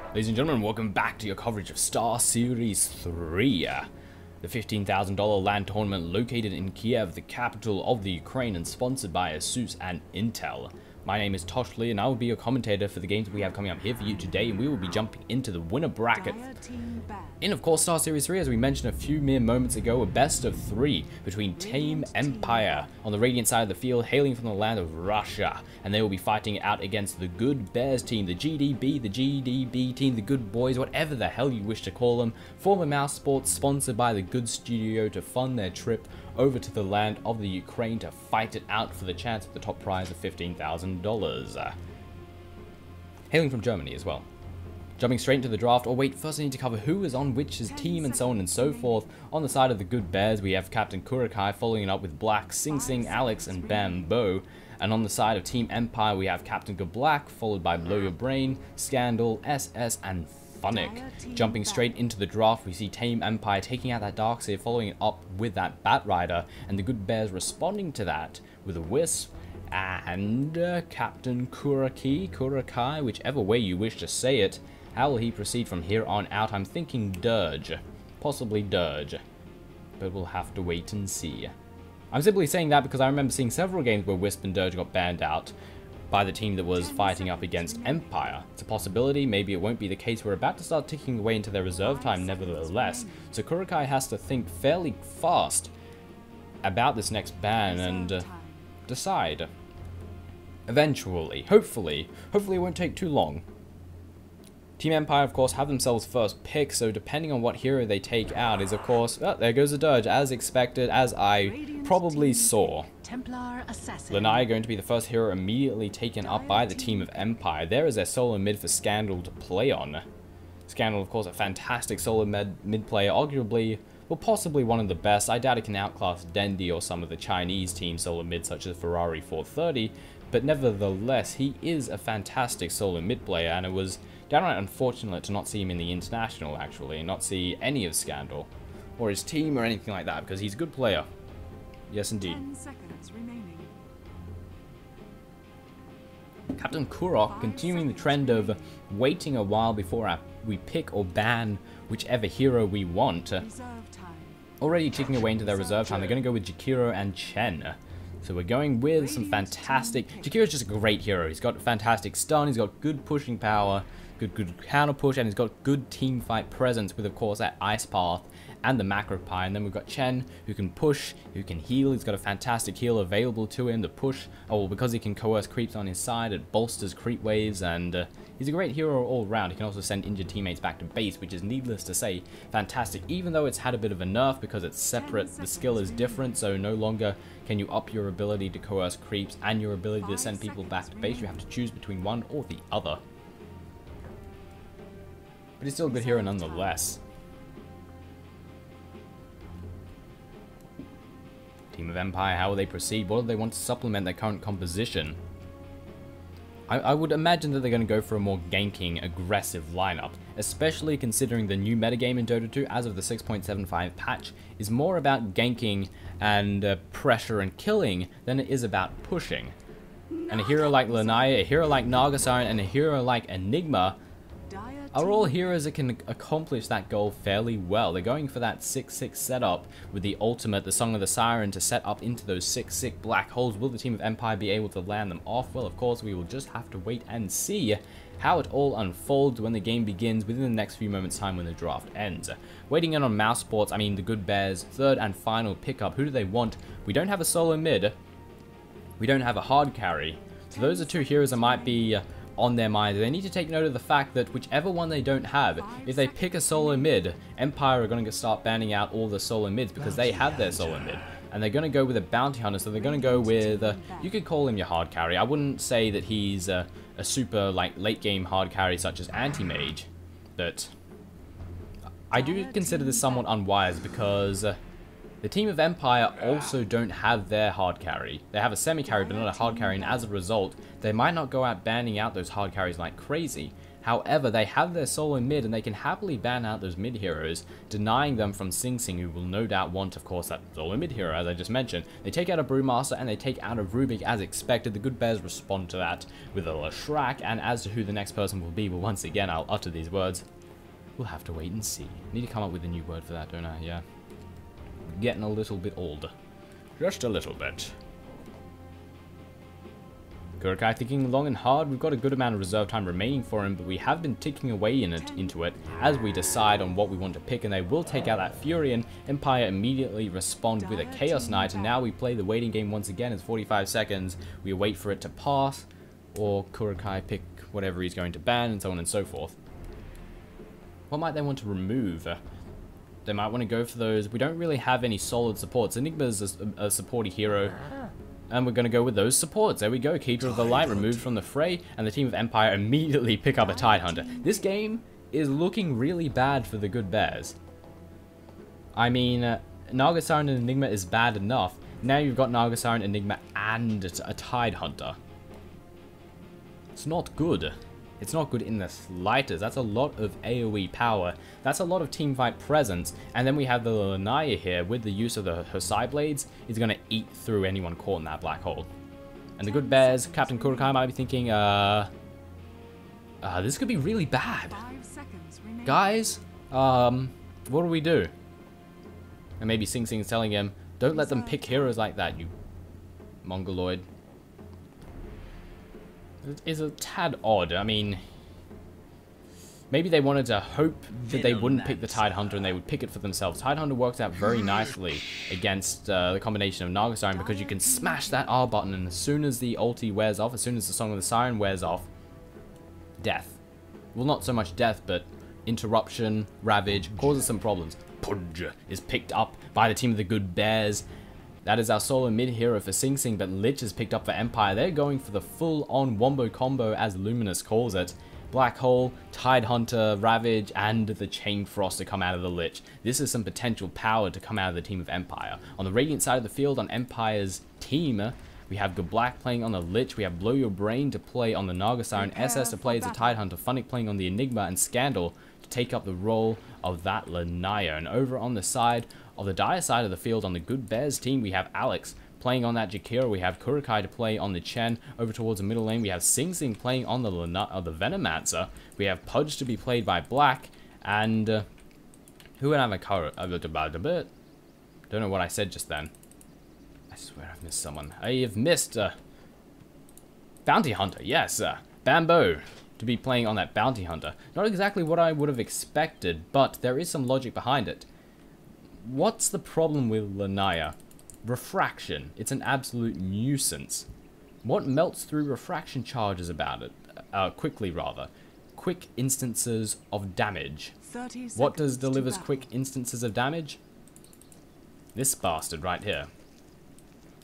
Ladies and gentlemen, welcome back to your coverage of Star Series 3. The $15,000 LAN tournament located in Kiev, the capital of the Ukraine, and sponsored by ASUS and Intel. My name is Toshley, and I will be your commentator for the games we have coming up here for you today, and we will be jumping into the winner bracket. In, of course, Star Series 3, as we mentioned a few mere moments ago, a best of 3 between Team Empire on the Radiant side of the field, hailing from the land of Russia, and they will be fighting out against the Good Bears team, the GDB team, the Good Boys, whatever the hell you wish to call them, former Mouse Sports, sponsored by the Good Studio to fund their trip over to the land of the Ukraine to fight it out for the chance of the top prize of $15,000. Hailing from Germany as well. Jumping straight into the draft, or wait, first I need to cover who is on which team and so on and so forth. On the side of the Good Bears, we have Captain Kurakai following it up with Black, Sing Sing, Alex, and Bambo. And on the side of Team Empire, we have Captain Good Black, followed by Blow Your Brain, Scandal, SS, and Funnick. Jumping straight into the draft, we see Team Empire taking out that Darkseer, following it up with that Batrider, and the Good Bears responding to that with a Wisp and Captain Kurakai, whichever way you wish to say it. How will he proceed from here on out? I'm thinking Dirge. Possibly Dirge. But we'll have to wait and see. I'm simply saying that because I remember seeing several games where Wisp and Dirge got banned out by the team that was fighting up against Empire. It's a possibility, maybe it won't be the case. We're about to start ticking away into their reserve time nevertheless, so Kurakai has to think fairly fast about this next ban and decide. Eventually, hopefully it won't take too long. Team Empire, of course, have themselves first pick, so depending on what hero they take out is, of course, oh, there goes a Dirge, as expected, as I probably saw. Lanai going to be the first hero immediately taken up by the team of Empire. There is their solo mid for Scandal to play on. Scandal, of course, a fantastic solo mid player, arguably, well, possibly one of the best. I doubt it can outclass Dendi or some of the Chinese team solo mid, such as Ferrari 430, but nevertheless, he is a fantastic solo mid player, and it was downright unfortunate to not see him in the International, actually, and not see any of Scandal, or his team, or anything like that, because he's a good player. Yes, indeed. 10 seconds remaining. Captain Kurok continuing the trend of waiting a while before we pick or ban whichever hero we want. Reserve time. Already ticking away into their reserve time, they're going to go with Jakiro and Chen. So we're going with some fantastic... Jakiro's just a great hero. He's got fantastic stun, he's got good pushing power, good counter push, and he's got good team fight presence with, of course, that Ice Path and the Macro Pie. And then we've got Chen, who can push, who can heal. He's got a fantastic heal available to him to push. Oh, well, because he can coerce creeps on his side, it bolsters creep waves, and he's a great hero all around. He can also send injured teammates back to base, which is, needless to say, fantastic. Even though it's had a bit of a nerf because it's separate, the skill is different, so no longer can you up your ability to coerce creeps and your ability to send people back to base. You have to choose between one or the other. But he's still a good hero nonetheless. Team of Empire, how will they proceed? What do they want to supplement their current composition? I would imagine that they're going to go for a more ganking, aggressive lineup, especially considering the new metagame in Dota 2 as of the 6.75 patch is more about ganking and pressure and killing than it is about pushing. And a hero like Lanai, a hero like Nagasiren, and a hero like Enigma are all heroes that can accomplish that goal fairly well. They're going for that 6-6 setup with the ultimate, the Song of the Siren, to set up into those 6-6 black holes. Will the team of Empire be able to land them off? Well, of course, we will just have to wait and see how it all unfolds when the game begins within the next few moments' time when the draft ends. Waiting in on Mouse Sports, I mean the Good Bears' third and final pickup. Who do they want? We don't have a solo mid. We don't have a hard carry. So those are two heroes that might be on their mind. They need to take note of the fact that whichever one they don't have, if they pick a solo mid, Empire are going to start banning out all the solo mids because they have their solo mid. And they're going to go with a bounty hunter, so they're going to go with, you could call him your hard carry. I wouldn't say that he's a super like late game hard carry such as anti-mage, but I do consider this somewhat unwise because the team of Empire also don't have their hard carry. They have a semi-carry but not a hard carry, and as a result, they might not go out banning out those hard carries like crazy. However, they have their solo mid, and they can happily ban out those mid heroes, denying them from Sing Sing, who will no doubt want, of course, that solo mid hero, as I just mentioned. They take out a Brewmaster, and they take out a Rubik as expected. The good bears respond to that with a Leshrac, and as to who the next person will be, well, once again, I'll utter these words. We'll have to wait and see. Need to come up with a new word for that, don't I? Yeah. Getting a little bit old. Just a little bit. Kurokai thinking long and hard. We've got a good amount of reserve time remaining for him, but we have been ticking away into it as we decide on what we want to pick, and they will take out that Fury, and Empire immediately respond with a Chaos Knight, and now we play the waiting game once again. It's 45 seconds. We wait for it to pass, or Kurokai pick whatever he's going to ban, and so on and so forth. What might they want to remove? They might want to go for those. We don't really have any solid supports. Enigma's a supporty hero. And we're going to go with those supports. There we go. Keeper of the Light removed from the fray. And the team of Empire immediately pick up a Tidehunter. This game is looking really bad for the good bears. I mean, Nagasar and Enigma is bad enough. Now you've got Nagasar and Enigma and a Tidehunter. It's not good. It's not good in the slightest. That's a lot of AoE power. That's a lot of teamfight presence. And then we have the Lanaya here with the use of her Psy Blades. Is going to eat through anyone caught in that black hole. And the good bears, Captain Kurokai might be thinking, this could be really bad. Guys, what do we do? And maybe Sing Sing's telling him, don't let them pick heroes like that, you Mongoloid. It is a tad odd. I mean, maybe they wanted to hope that they wouldn't pick the Tidehunter and they would pick it for themselves. Tidehunter works out very nicely against the combination of Naga Siren, because you can smash that R button, and as soon as the ulti wears off, as soon as the Song of the Siren wears off, death. Well, not so much death, but interruption, ravage, causes some problems. Pudge is picked up by the team of the good bears. That is our solo mid hero for Sing Sing, but Lich is picked up for Empire. They're going for the full-on wombo combo, as Luminous calls it. Black Hole, Tidehunter, Ravage, and the Chain Frost to come out of the Lich. This is some potential power to come out of the team of Empire. On the Radiant side of the field, on Empire's team, we have Good Black playing on the Lich. We have Blow Your Brain to play on the Naga Siren, SS to play as a Tidehunter, Funnick playing on the Enigma, and Scandal to take up the role of that Lanaya. And over on the side of the Dire side of the field, on the Good Bears team, we have Alex playing on that Jakira. We have Kurokai to play on the Chen. Over towards the middle lane, we have Sing Sing playing on the Venomancer. We have Pudge to be played by Black. And who would have a Don't know what I said just then. I swear I've missed someone. I have missed Bounty Hunter. Yes, Bambo to be playing on that Bounty Hunter. Not exactly what I would have expected, but there is some logic behind it. What's the problem with Lanaya? Refraction. It's an absolute nuisance. What melts through refraction charges about it? Quickly, rather. Quick instances of damage. What delivers quick instances of damage? This bastard right here.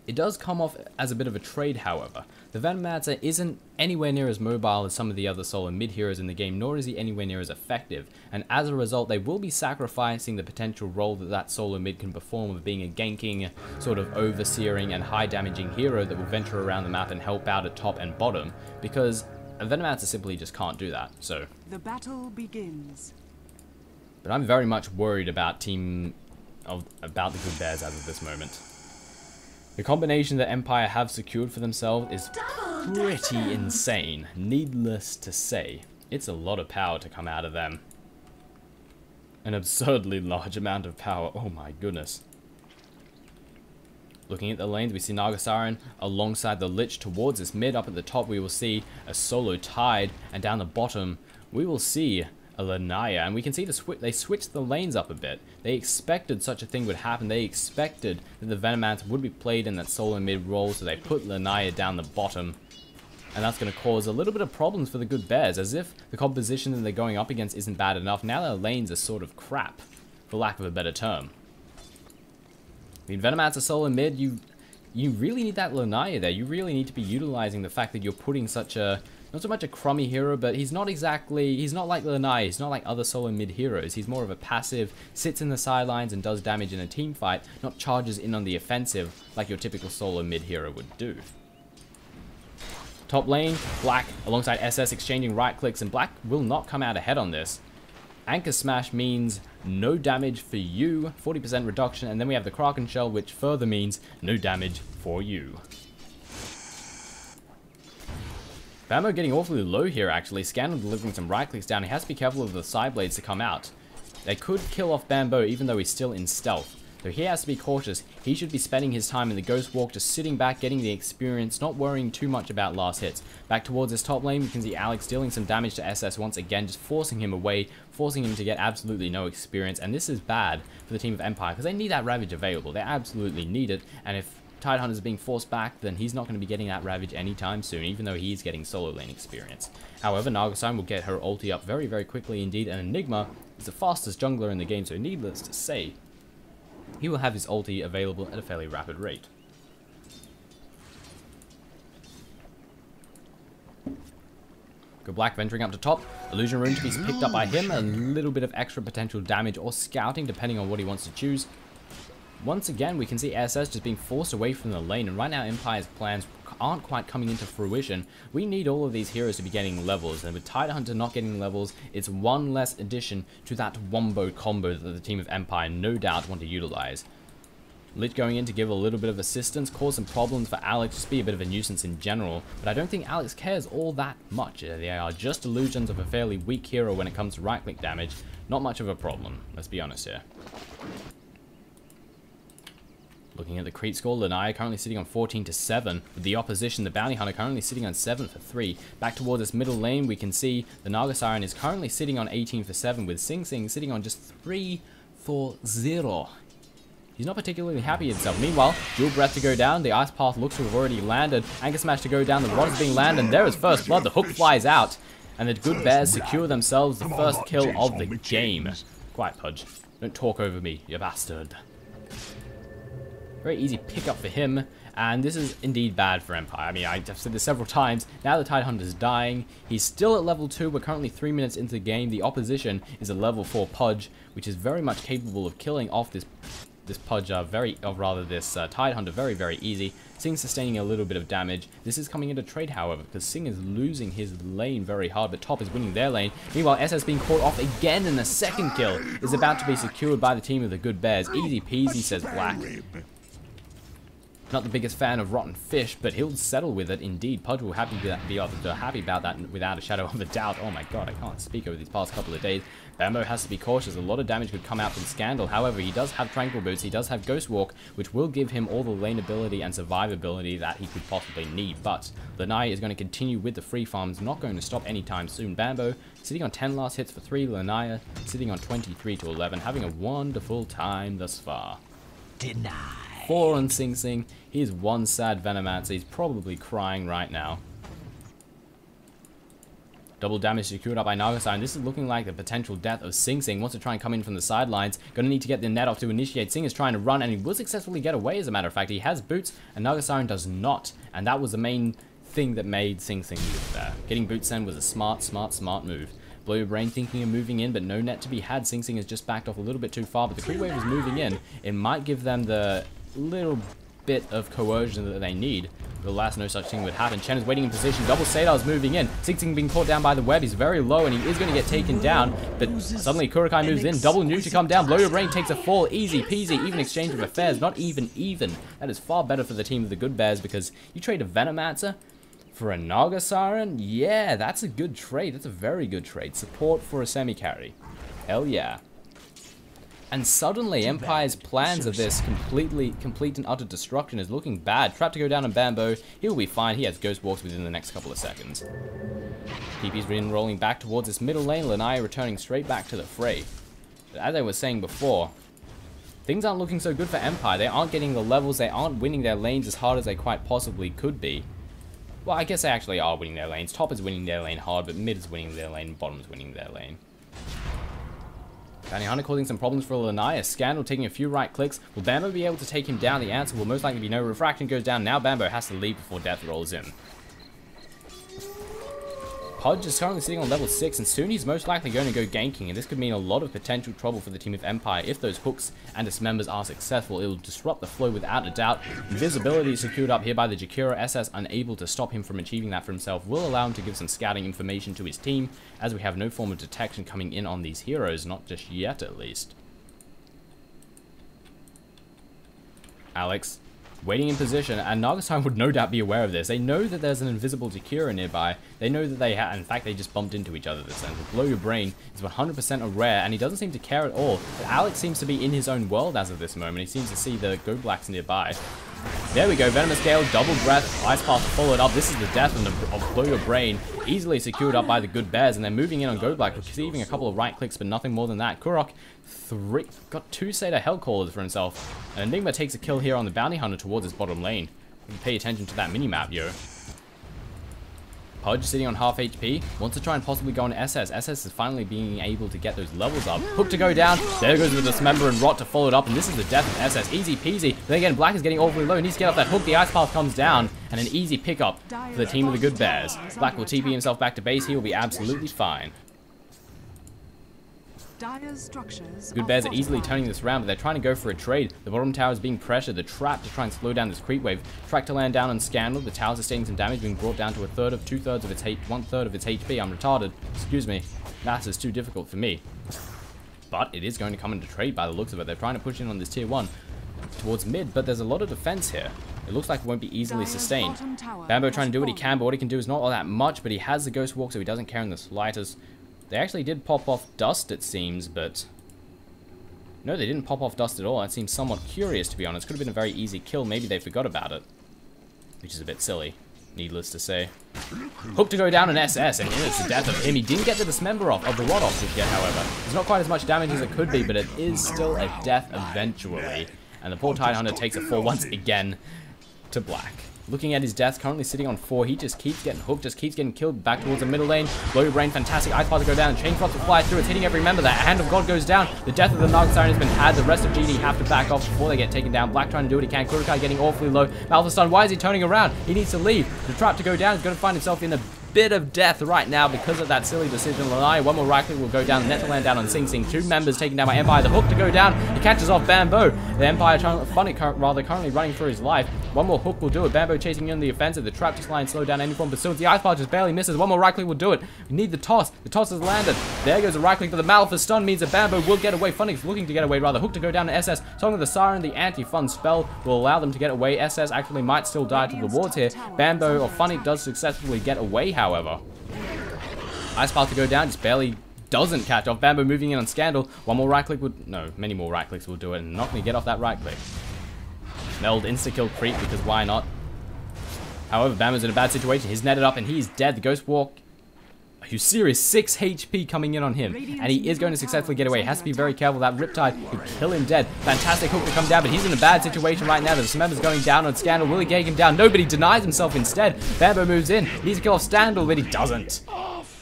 It does come off as a bit of a trade, however. The Venomancer isn't anywhere near as mobile as some of the other solo mid heroes in the game, nor is he anywhere near as effective, and as a result they will be sacrificing the potential role that solo mid can perform of being a ganking, sort of overseering and high damaging hero that will venture around the map and help out at top and bottom, because a Venomancer simply just can't do that. So the battle begins. But I'm very much worried about about the Good Bears as of this moment. The combination that Empire have secured for themselves is pretty insane, needless to say. It's a lot of power to come out of them. An absurdly large amount of power, oh my goodness. Looking at the lanes, we see Naga Siren alongside the Lich towards this mid. Up at the top we will see a solo Tide, and down the bottom we will see a Lanaya, and we can see they switched the lanes up a bit. They expected such a thing would happen. They expected that the Venomancer would be played in that solo mid role, so they put Lanaya down the bottom, and that's going to cause a little bit of problems for the Good Bears, as if the composition that they're going up against isn't bad enough. Now their lanes are sort of crap, for lack of a better term. I mean, Venomancer solo mid, you really need that Lanaya there. You really need to be utilizing the fact that you're putting such a, not so much a crummy hero, but he's not like Lanaya, he's not like other solo mid heroes. He's more of a passive, sits in the sidelines and does damage in a team fight, not charges in on the offensive like your typical solo mid hero would do. Top lane, Black alongside SS exchanging right clicks, and Black will not come out ahead on this. Anchor Smash means no damage for you, 40% reduction, and then we have the Kraken Shell, which further means no damage for you. Bambo getting awfully low here, actually. Scandal delivering some right clicks down. He has to be careful of the side blades to come out. They could kill off Bambo even though he's still in stealth. So he has to be cautious. He should be spending his time in the Ghost Walk, just sitting back, getting the experience, not worrying too much about last hits. Back towards his top lane, we can see Alex dealing some damage to SS once again, just forcing him away, forcing him to get absolutely no experience. And this is bad for the team of Empire, because they need that Ravage available. They absolutely need it. And if Tidehunter is being forced back, then he's not going to be getting that Ravage anytime soon, even though he's getting solo lane experience. However, Nagasine will get her ulti up very, very quickly indeed, and Enigma is the fastest jungler in the game, so needless to say, he will have his ulti available at a fairly rapid rate. Go Black venturing up to top. Illusion Rune to be picked up by him. A little bit of extra potential damage or scouting, depending on what he wants to choose. Once again, we can see SS just being forced away from the lane, and right now Empire's plans aren't quite coming into fruition. We need all of these heroes to be getting levels, and with Tidehunter not getting levels, it's one less addition to that wombo combo that the team of Empire no doubt want to utilize. Lit going in to give a little bit of assistance, cause some problems for Alex, just be a bit of a nuisance in general, but I don't think Alex cares all that much. They are just illusions of a fairly weak hero when it comes to right click damage. Not much of a problem, let's be honest here. Looking at the creep score, Lanaya currently sitting on 14-7. With the opposition, the Bounty Hunter currently sitting on 7-3. Back towards this middle lane, we can see the Naga Siren is currently sitting on 18-7, with Sing Sing sitting on just 3-0. He's not particularly happy with himself. Meanwhile, Dual Breath to go down. The Ice Path looks to have already landed. Anchor Smash to go down. The rod is being landed, and there is First Blood. The hook flies out, and the Good Bears secure themselves the first kill of the game. Quiet, Pudge. Don't talk over me, you bastard. Very easy pickup for him, and this is indeed bad for Empire. I mean, I've said this several times. Now the Tidehunter is dying. He's still at level 2. We're currently 3 minutes into the game. The opposition is a level 4 Pudge, which is very much capable of killing off this Pudge, this Tidehunter very, very easy. Sing sustaining a little bit of damage. This is coming into trade, however, because Sing is losing his lane very hard, but Top is winning their lane. Meanwhile, SS being caught off again, and the second kill is about to be secured by the team of the Good Bears. Easy peasy, says Black. Not the biggest fan of rotten fish, but he'll settle with it indeed. Pudge will be happy about that without a shadow of a doubt. Oh my god, I can't speak over these past couple of days. Bambo has to be cautious. A lot of damage could come out from Scandal. However, he does have Tranquil Boots. He does have Ghost Walk, which will give him all the lane ability and survivability that he could possibly need. But Lanaya is going to continue with the free farms, not going to stop anytime soon. Bambo sitting on 10 last hits for 3. Lanaya sitting on 23-11, having a wonderful time thus far. Denied. 4 on Sing Sing. He is one sad Venomancer. He's probably crying right now. Double damage secured up by Nagasine. This is looking like the potential death of Sing Sing. Wants to try and come in from the sidelines. Gonna need to get the net off to initiate. Sing is trying to run, and he will successfully get away, as a matter of fact. He has boots, and Nagasine does not. And that was the main thing that made Sing Sing move there. Getting boots in was a smart move. Blow Your Brain thinking of moving in, but no net to be had. Sing Sing has just backed off a little bit too far, but the creep wave is moving in. It might give them the little bit of coercion that they need. The last no such thing would happen. Chen is waiting in position. Double Sadar's moving in. Sing Sing being caught down by the web. He's very low, and he is going to get taken down. But suddenly Kurokai moves in. Double new to come down. Blow Your Brain takes a fall. Easy peasy. Even exchange of affairs. Not even. That is far better for the team of the Good Bears, because you trade a Venomancer for a Naga Siren. Yeah, that's a good trade. That's a very good trade. Support for a semi-carry. Hell yeah. And suddenly, Empire's plans of this complete and utter destruction is looking bad. Trap to go down on Bambo. He'll be fine. He has Ghost Walks within the next couple of seconds. TP's rolling back towards this middle lane. Lanaya returning straight back to the fray. But as I was saying before, things aren't looking so good for Empire. They aren't getting the levels. They aren't winning their lanes as hard as they quite possibly could be. Well, I guess they actually are winning their lanes. Top is winning their lane hard, but mid is winning their lane, bottom is winning their lane. Bounty Hunter causing some problems for Lanaya. Scandal taking a few right clicks. Will Bambo be able to take him down? The answer will most likely be no. Refraction goes down. Now Bambo has to leave before death rolls in. Podge is currently sitting on level 6, and soon he's most likely going to go ganking, and this could mean a lot of potential trouble for the team of Empire. If those hooks and dismembers are successful, it will disrupt the flow without a doubt. Invisibility is secured up here by the Jakira. SS, unable to stop him from achieving that for himself, will allow him to give some scouting information to his team, as we have no form of detection coming in on these heroes, not just yet at least. Alex, waiting in position, and Nagasine would no doubt be aware of this. They know that there's an invisible Jakira nearby. They know that they in fact, they just bumped into each other this time. Blow Your Brain is 100% a rare, and he doesn't seem to care at all. But Alex seems to be in his own world as of this moment. He seems to see the Go Blacks nearby. There we go, Venomous Gale, double breath, Ice Path followed up. This is the death of Blow Your Brain, easily secured up by the Good Bears, and they're moving in on Go Black, receiving a couple of right clicks, but nothing more than that. Kurok, got 2 Seder Hellcallers for himself. And Enigma takes a kill here on the Bounty Hunter towards his bottom lane. You can pay attention to that minimap, yo. Podge sitting on half HP, wants to try and possibly go on SS. SS is finally being able to get those levels up. Hook to go down, there goes the Dismember and Rot to follow it up, and this is the death of SS. Easy peasy. Then again, Black is getting awfully low, needs to get off that hook, the Ice Path comes down, and an easy pickup for the team of the Good Bears. Black will TP himself back to base, he will be absolutely fine. Good Bears are easily turning this around, but they're trying to go for a trade. The bottom tower is being pressured. The trap to try and slow down this creep wave. Track to land down on Scandal. The tower sustaining some damage, being brought down to 1/3 of its HP. I'm retarded. Excuse me. Maths is too difficult for me. But it is going to come into trade by the looks of it. They're trying to push in on this tier 1 towards mid, but there's a lot of defense here. It looks like it won't be easily sustained. Bambo trying to do what he can, but what he can do is not all that much, but he has the Ghost Walk, so he doesn't care in the slightest. They actually did pop off Dust, it seems, but... No, they didn't pop off Dust at all. That seems somewhat curious, to be honest. Could have been a very easy kill. Maybe they forgot about it. Which is a bit silly, needless to say. Hook to go down an SS, and it's the death of him. He didn't get the Dismember off, of the Rod off just yet, however. It's not quite as much damage as it could be, but it is still a death eventually. And the poor Tidehunter takes a fall once again to Black. Looking at his death, currently sitting on 4. He just keeps getting hooked, just keeps getting killed. Back towards the middle lane. Blow Your Brain, fantastic. Ice Path to go down. And Chain Frost will fly through. It's hitting every member. That Hand of God goes down. The death of the Nagasine has been had. The rest of GD have to back off before they get taken down. Black trying to do what he can. Kurokai getting awfully low. Alpha Stun, why is he turning around? He needs to leave. The trap to go down is going to find himself in a bit of death right now because of that silly decision. Lanai, one more right click will go down. Net to land down on Sing Sing. 2 members taken down by Empire. The hook to go down. He catches off Bambo. The Empire currently running for his life. One more hook will do it. Bambo chasing in the offensive. The trap just line slow down any form of pursuit. The Ice Path just barely misses. One more right click will do it. We need the toss. The toss has landed. There goes the right click, but the Malphus stun means that Bambo will get away. Funnick's looking to get away rather. Hook to go down to SS. Song of the Siren, the anti-fun spell will allow them to get away. SS actually might still die to the wards here. Bambo or Funnick does successfully get away, however. Ice Path to go down, just barely doesn't catch off. Bambo moving in on Scandal. One more right click would... No, many more right clicks will do it, and not going to get off that right click. Meld insta-kill creep, because why not? However, Bambo's in a bad situation. He's netted up, and he's dead. The Ghost Walk... Are you serious? 6 HP coming in on him, and he is going to successfully get away. He has to be very careful. That Riptide could kill him dead. Fantastic hook to come down, but he's in a bad situation right now. The Dismember's going down on Scandal. Will he get him down? Nobody denies himself instead. Bambo moves in. He needs to kill off Scandal, but he doesn't.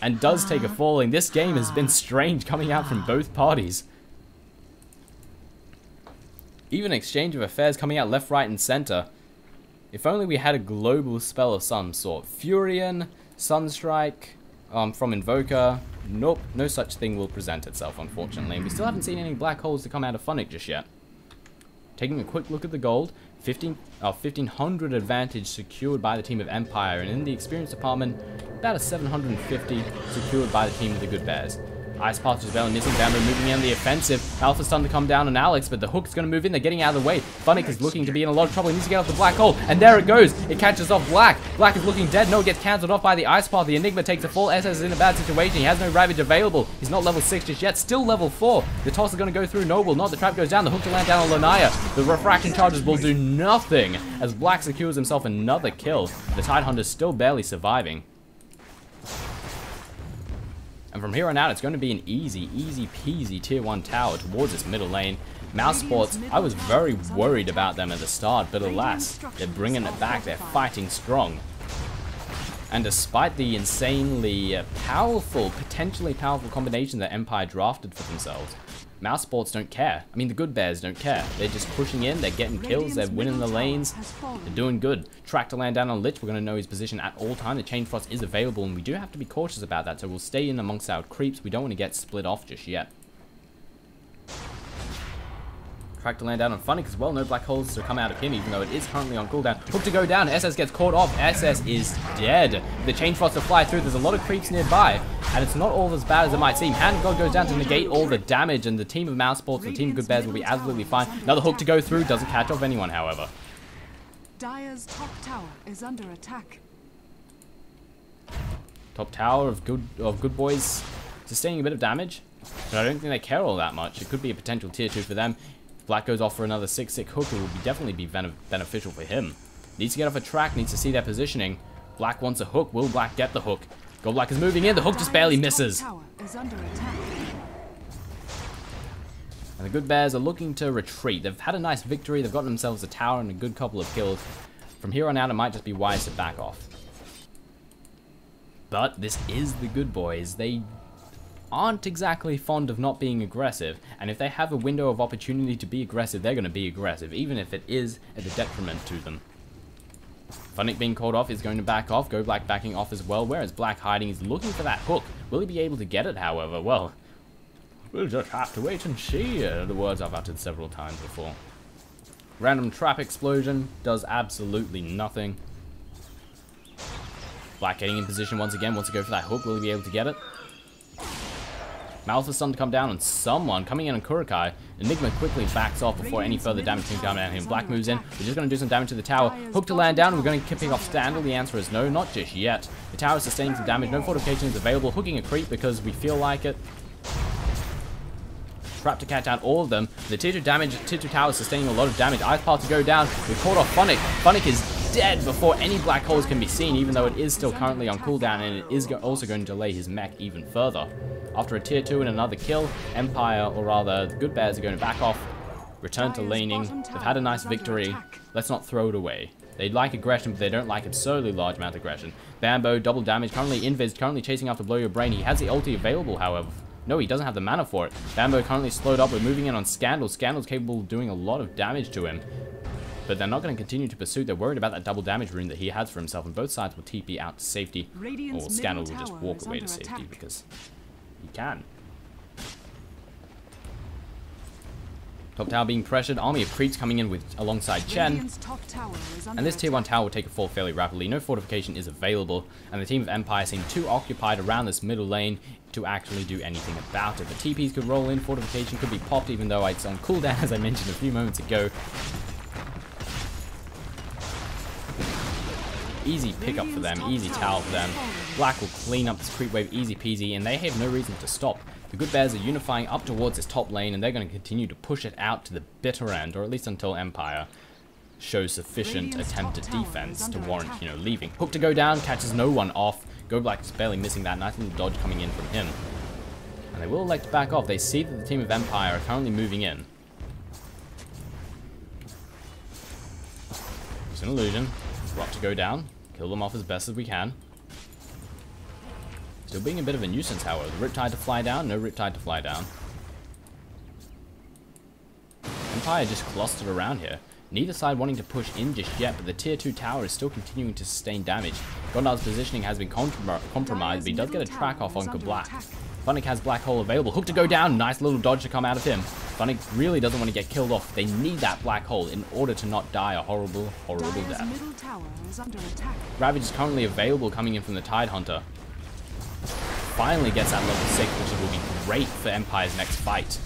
And does take a falling. This game has been strange coming out from both parties. Even exchange of affairs coming out left, right, and center. If only we had a global spell of some sort. Furion, Sunstrike, from Invoker. Nope, no such thing will present itself, unfortunately. And we still haven't seen any black holes to come out of Funnick just yet. Taking a quick look at the gold. 1500 advantage secured by the team of Empire, and in the experience department, about a 750 secured by the team of the Good Bears. Ice Path is barely missing. Bambo moving in on the offensive. Alpha Stun to come down on Alex, but the hook's going to move in. They're getting out of the way. Funnick is looking to be in a lot of trouble. He needs to get off the black hole, and there it goes. It catches off Black. Black is looking dead. No, it gets cancelled off by the Ice Path. The Enigma takes a fall. SS is in a bad situation. He has no Ravage available. He's not level 6 just yet. Still level 4. The toss is going to go through Noble. Not the trap goes down. The hook to land down on Lanaya. The refraction charges will do nothing as Black secures himself another kill. The Tidehunter's still barely surviving. And from here on out, it's going to be an easy peasy tier 1 tower towards this middle lane. Mouse Sports, I was very worried about them at the start, but alas, they're bringing it back. They're fighting strong. And despite the insanely powerful, potentially powerful combination that Empire drafted for themselves, Mouse Sports don't care. I mean, the good bears don't care. They're just pushing in, they're getting kills, they're winning the lanes, they're doing good. Tractor land down on Lich, we're going to know his position at all time. The Chain Frost is available, and we do have to be cautious about that, so we'll stay in amongst our creeps. We don't want to get split off just yet. Tractor land down on Funnick as well. No black holes to come out of him, even though it is currently on cooldown. Hook to go down. SS gets caught off. SS is dead. The Chain Frost to fly through. There's a lot of creeps nearby, and it's not all as bad as it might seem. Hand of God goes down to negate all the damage, and the team of Mouse Sports, the team of Good Bears will be absolutely fine. Another hook to go through. Doesn't catch off anyone, however. Dire's top tower is under attack. Top tower of good boys sustaining a bit of damage, but I don't think they care all that much. It could be a potential tier 2 for them. If Black goes off for another 6-6 hook, it will definitely be beneficial for him. Needs to get off a track, needs to see their positioning. Black wants a hook. Will Black get the hook? Gold Black is moving in. The hook just barely misses. And the Good Bears are looking to retreat. They've had a nice victory. They've gotten themselves a tower and a good couple of kills. From here on out, it might just be wise to back off. But this is the Good Boys. They aren't exactly fond of not being aggressive, and if they have a window of opportunity to be aggressive, they're going to be aggressive, even if it is at a detriment to them. Funnick being called off is going to back off. Go Black backing off as well, whereas Black hiding is looking for that hook. Will he be able to get it, however? Well, we'll just have to wait and see. The words I've uttered several times before. Random trap explosion does absolutely nothing. Black getting in position once again, wants to go for that hook. Will he be able to get it? Malthus to come down on someone, coming in on Kurokai. Enigma quickly backs off before any further damage can come down him. Black moves in. We're just going to do some damage to the tower. Hook to land down. We're going to pick off Standal. The answer is no, not just yet. The tower is sustaining some damage. No fortification is available. Hooking a creep because we feel like it. Trap to catch out all of them. The tier 2 damage, tier 2 tower is sustaining a lot of damage. Ice Path to go down. We've caught off Funnick. Funnick is dead before any black holes can be seen, even though it is still currently on cooldown, and it is also going to delay his mech even further. After a tier 2 and another kill, Empire, or rather the Good Bears, are going to back off, return to laning. They've had a nice victory. Let's not throw it away. They like aggression, but they don't like absurdly large amount of aggression. Bambo, double damage, currently invis, currently chasing after Blow Your Brain. He has the ulti available, however. No, he doesn't have the mana for it. Bambo currently slowed up. We're moving in on Scandal. Scandal's capable of doing a lot of damage to him. But they're not going to continue to pursue. They're worried about that double damage rune that he has for himself, and both sides will TP out to safety. Or Scandal will just walk away to safety because he can. Top tower being pressured, army of creeps coming in with alongside Chen, and this tier 1 tower will take a fall fairly rapidly. No fortification is available, and the team of Empire seem too occupied around this middle lane to actually do anything about it. The TPs could roll in, fortification could be popped, even though it's on cooldown, as I mentioned a few moments ago. Easy pickup for them, easy tower for them. Black will clean up this creep wave easy peasy, and they have no reason to stop. The Good Bears are unifying up towards this top lane, and they're going to continue to push it out to the bitter end, or at least until Empire shows sufficient attempted defense to warrant, leaving. Hook to go down, catches no one off. Go Black is barely missing that. Nice little dodge coming in from him. And they will elect to back off. They see that the team of Empire are currently moving in. It's an illusion. Rock to go down. Kill them off as best as we can. Still being a bit of a nuisance, however. Riptide to fly down, no Riptide to fly down. Empire just clustered around here. Neither side wanting to push in just yet, but the tier 2 tower is still continuing to sustain damage. Gondar's positioning has been compromised, but he does get a track off on Black. Funnick has Black Hole available. Hook to go down. Nice little dodge to come out of him. Funnick really doesn't want to get killed off. They need that Black Hole in order to not die a horrible, horrible death. Ravage is currently available coming in from the Tide Hunter. Finally gets that level 6, which will be great for Empire's next fight.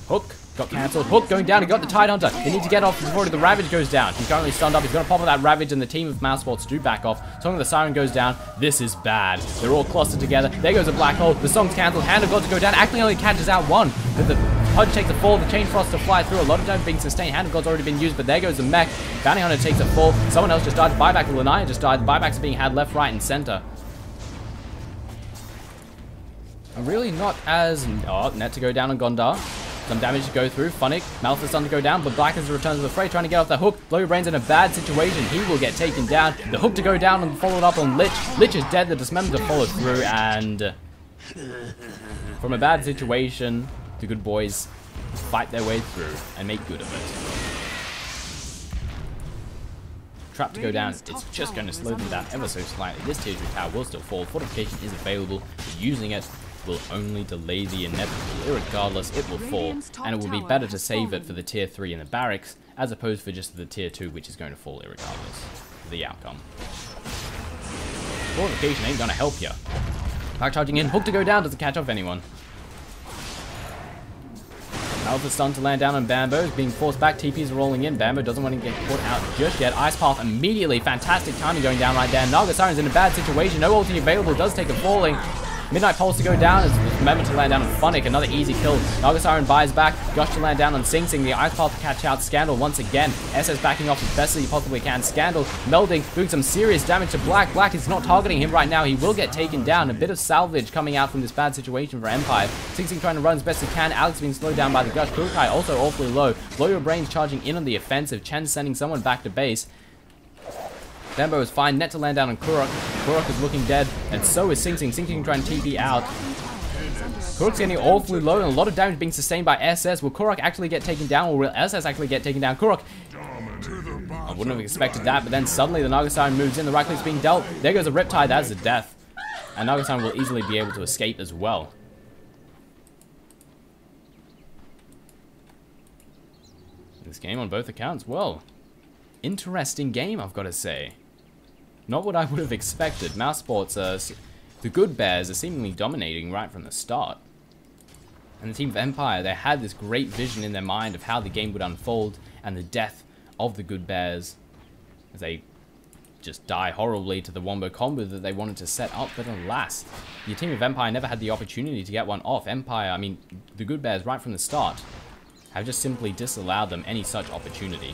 Hook got cancelled. Hook going down. He got the Tide Hunter. They need to get off before the Ravage goes down. He's currently stunned up. He's going to pop up that Ravage, and the team of Mouse Sports do back off. Song of the Siren goes down. This is bad. They're all clustered together. There goes a Black Hole. The song's cancelled. Hand of God to go down. Actually only catches out one. But the Pudge takes a fall. The Chain Frost to fly through. A lot of damage being sustained. Hand of God's already been used, but there goes the mech. Bounty Hunter takes a fall. Someone else just died. The buyback. Lanaya just died. The buybacks are being had left, right, and center. Really not as... Oh, net to go down on Gondar. Some damage to go through. Funnick, Malthus on to go down, but Black is returns to the fray, trying to get off the hook. Blow Your Brain's in a bad situation. He will get taken down. The hook to go down and followed up on Lich. Lich is dead. The Dismember to follow through, and from a bad situation, the Good Boys fight their way through and make good of it. Trap to go down, it's just going to slow them down ever so slightly. This tier 2 tower will still fall. Fortification is available, but using it will only delay the inevitable. Irregardless, it will fall, and it will be better to save it for the tier 3 in the barracks, as opposed for just the tier 2, which is going to fall irregardless of the outcome. Fortification ain't going to help you. Back charging in, hook to go down, doesn't catch off anyone. Alpha stun to land down on Bambo, is being forced back, TPs are rolling in, Bambo doesn't want to get caught out just yet. Ice Path immediately, fantastic timing going down right there. Naga Siren's in a bad situation, no ulti available, does take a falling. Midnight Pulse to go down, as remember to land down on Funnick, another easy kill. Naga Siren buys back, Gush to land down on Sing Sing, the Ice Path to catch out Scandal once again. SS backing off as best as he possibly can. Scandal melding, doing some serious damage to Black. Black is not targeting him right now, he will get taken down. A bit of salvage coming out from this bad situation for Empire. Sing Sing trying to run as best he can, Alex being slowed down by the Gush. Kukai also awfully low. Blow Your Brains charging in on the offensive, Chen sending someone back to base. Bambo is fine, net to land down on Kurok. Kurok is looking dead, and so is Sing Sing. Sing Sing trying to TP out. Kurok's getting awfully low, and a lot of damage being sustained by SS. Will Kurok actually get taken down, or will SS actually get taken down? Kurok, I wouldn't have expected that, but then suddenly the Naga Siren moves in, the right click's being dealt. There goes a Riptide, that's a death. And Naga Siren will easily be able to escape as well. This game on both accounts, well, interesting game, I've got to say. Not what I would have expected. Mouse Sports, the good bears are seemingly dominating right from the start. And the team of Empire, they had this great vision in their mind of how the game would unfold and the death of the good bears as they just die horribly to the wombo combo that they wanted to set up, but alas, the team of Empire never had the opportunity to get one off. Empire, I mean, the good bears right from the start have just simply disallowed them any such opportunity.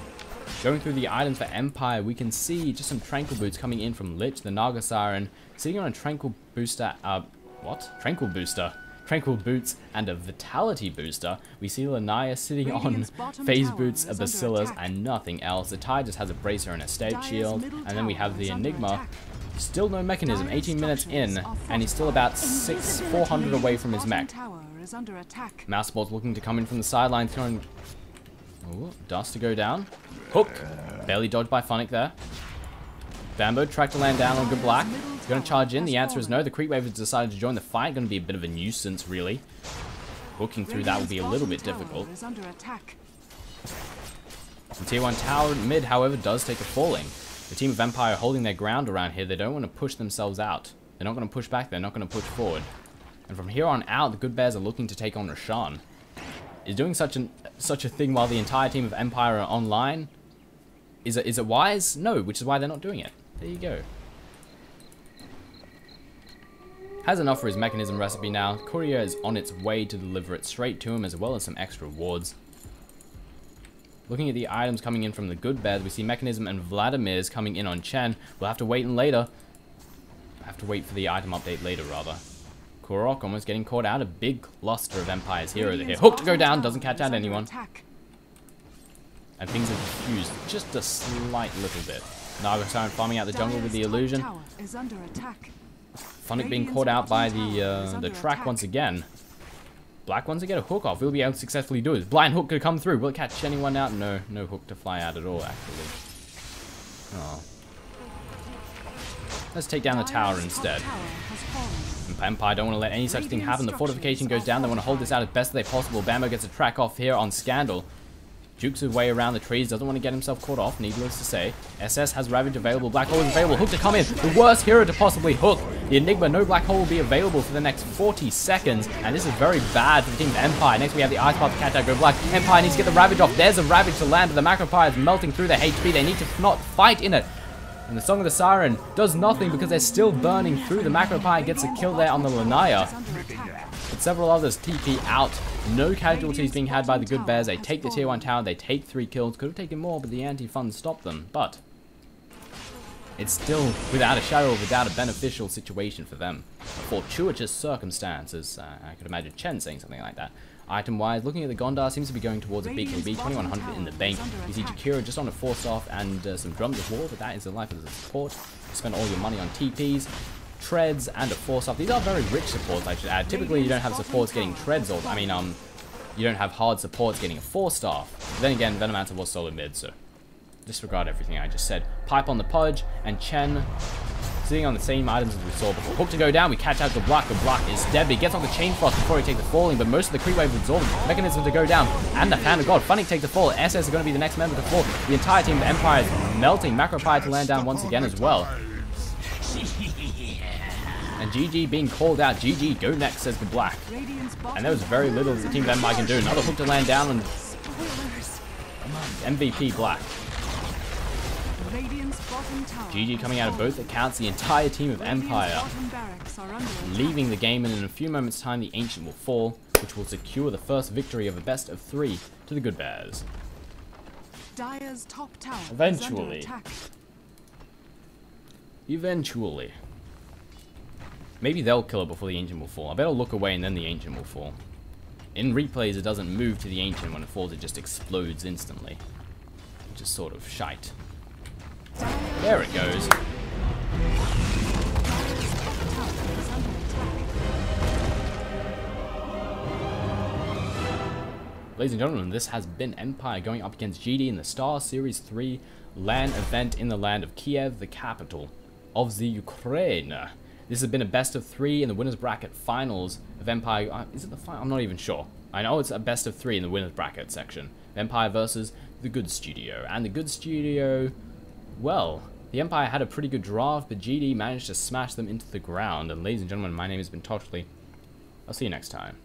Going through the items for Empire, we can see just some Tranquil Boots coming in from Lich, the Naga Siren, sitting on a Tranquil Booster, Tranquil Booster. Tranquil Boots and a Vitality Booster. We see Lanaya sitting on Phase Boots, a Bacillus, and nothing else. The Tide just has a Bracer and a State Shield, and then we have the Enigma. Still no mechanism, 18 minutes in, and he's still about 400 away from his mech. Mouse Sports looking to come in from the sidelines, throwing... Ooh, Dust to go down. Hook! Barely dodged by Funnick there. Bambo track to land down on Good Black. Going to charge in? The answer is no. The Creep Wave has decided to join the fight. Going to be a bit of a nuisance, really. Hooking through that will be a little bit difficult. The Tier 1 tower mid, however, does take a falling. The team of Empire are holding their ground around here. They don't want to push themselves out. They're not going to push back. They're not going to push forward. And from here on out, the Good Bears are looking to take on Roshan. Is doing such a thing while the entire team of Empire are online? Is it wise? No, which is why they're not doing it. There you go. Has enough for his mechanism recipe now. Courier is on its way to deliver it straight to him, as well as some extra rewards. Looking at the items coming in from the Good Bears, we see Mechanism and Vladimir's coming in on Chen. We'll have to wait later. Have to wait for the item update later, rather. Kurok almost getting caught out. A big cluster of Empire's heroes here. Hook to go down, doesn't catch out anyone. And things have fused just a slight little bit. Naga Siren farming out the jungle with the illusion. Funnick being caught out by the track once again. Black wants to get a hook off. We'll be able to successfully do it. Blind hook could come through. Will it catch anyone out? No, no hook to fly out at all, actually. Oh. Let's take down the tower instead. Empire don't want to let any such thing happen. The fortification goes down. They want to hold this out as best as they possible. Bambo gets a track off here on Scandal. Jukes his way around the trees. Doesn't want to get himself caught off, needless to say. SS has Ravage available. Black Hole is available. Hook to come in. The worst hero to possibly hook. The Enigma, no Black Hole will be available for the next 40 seconds. And this is very bad for the team of Empire. Next we have the Ice Path to catch out Go Black. Empire needs to get the Ravage off. There's a Ravage to land, but the Macropire is melting through the HP. They need to not fight in it. And the Song of the Siren does nothing because they're still burning through. The Macropire gets a kill there on the Lanaya. But several others TP out. No casualties being had by the Good Bears. They take the Tier 1 tower. They take 3 kills. Could have taken more, but the anti-fun stopped them. But it's still, without a shadow of a doubt, a beneficial situation for them. A fortuitous circumstances. I could imagine Chen saying something like that. Item-wise, looking at the Gondar, seems to be going towards a BKB, 2100 in the bank. You see Jakiro just on a force off and some Drums of War, but that is the life of the support. You spend all your money on TPs, treads, and a force off. These are very rich supports, I should add. Typically, you don't have supports getting treads or, you don't have hard supports getting a 4-star. Then again, Venomancer was solo mid, so disregard everything I just said. Pipe on the Pudge, and Chen sitting on the same items as we saw before. Hook to go down, we catch out the Black. The Black is deadly. Gets on the Chain Frost before he takes the falling, but most of the creep wave absorbed. Mechanism to go down, and the Hand of God. Funny take the fall. SS are going to be the next member to fall. The entire team of Empire is melting. Macropire to land down once again as well. And GG being called out. GG, go next, says the Black. And there was very little the team of Empire can do. Another hook to land down, and MVP Black. GG coming out of both accounts. The entire team of Empire leaving the game, and in a few moments' time, the Ancient will fall, which will secure the first victory of a best of 3 to the Good Bears. Dire's top tower Eventually. is under attack. Eventually. Maybe they'll kill it before the Ancient will fall. I better look away and then the Ancient will fall. In replays, it doesn't move to the Ancient. When it falls, it just explodes instantly. Which is sort of shite. There it goes. Ladies and gentlemen, this has been Empire going up against GD in the Star Series 3 LAN event in the land of Kiev, the capital of the Ukraine. This has been a best of 3 in the winners bracket finals of Empire. Is it the final? I'm not even sure. I know it's a best of 3 in the winners bracket section. Empire versus the Good Studio. And the Good Studio, well, the Empire had a pretty good draft, but GD managed to smash them into the ground. And ladies and gentlemen, my name has been Toshley. I'll see you next time.